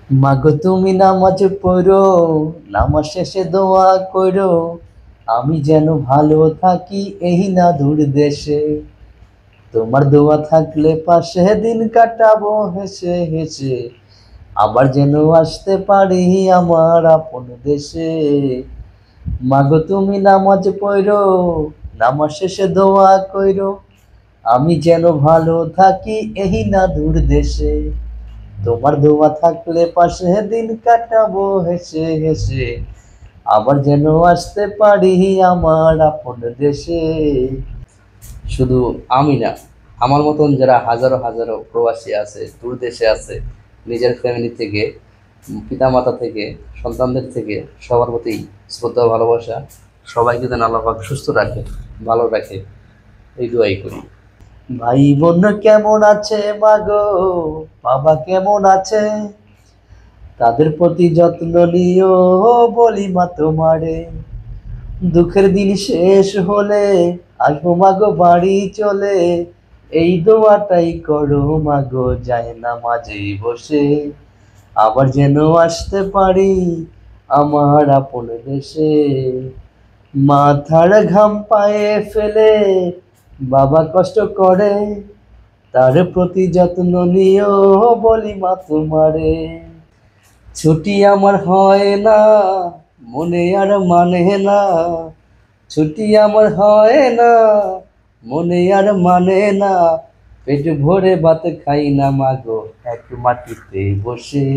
মাগো তুমি নামাজ পড়ো, নামাজ শেষে দোয়া করো, আমি যেন ভালো থাকি এই না দূর দেশে। তোমার দোয়া থাকলে পাশে দিন কাটাবো হেসে হেসে, আবার যেন আসতে পারি আমার আপন দেশে। মাগো তুমি নামাজ পড়ো, নামাজ শেষে দোয়া করো, আমি যেন ভালো থাকি এই না দূর দেশে। তোমার দোয়া থাকলে পাশে দিন কাটাবো হেসে হেসে, আবার যেন আসতে পারি আমার আপন দেশে। শুধু আমি না, আমার মতন যারা হাজারো হাজারো প্রবাসী আছে, দূর দেশে আছে, নিজের ফ্যামিলি থেকে, পিতামাতা থেকে, সন্তানদের থেকে, সবার প্রতি শ্রদ্ধা ভালোবাসা। সবাইকে যেন আল্লাহ পাক সুস্থ রাখে, ভালো রাখে, এই দোয়াই করি। ভাই বোন কেমন আছে মাগো, বাবা কেমন আছে, তাদের প্রতি যত্ন নিও বলি মা তোমারে। দুঃখের দিন শেষ হলে আসবো মাগো বাড়ি চলে, এই দোয়াটাই করো মাগো যায় না মাঝে বসে, আবার যেন আসতে পারি আমার আপন দেশে। মাথার ঘাম পায়ে ফেলে বাবা কষ্ট করে, তার প্রতি যত্ন নিও বলি মা তোমারে। ছুটি আমার হয় না, মনে আর মানে না, ছুটি আমার হয় না, মনে আর মানে না, পেট ভরে ভাত খাই না মাগো এক মাটিতে বসে,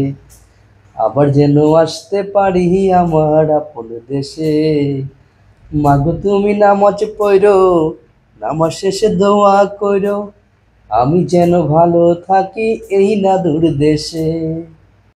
আবার যেন আসতে পারি আমার আপন দেশে। মাগো তুমি নামাজ পড়ো, নামাজ শেষে দোয়া করো, আমি যেন ভালো থাকি এই না দূর দেশে।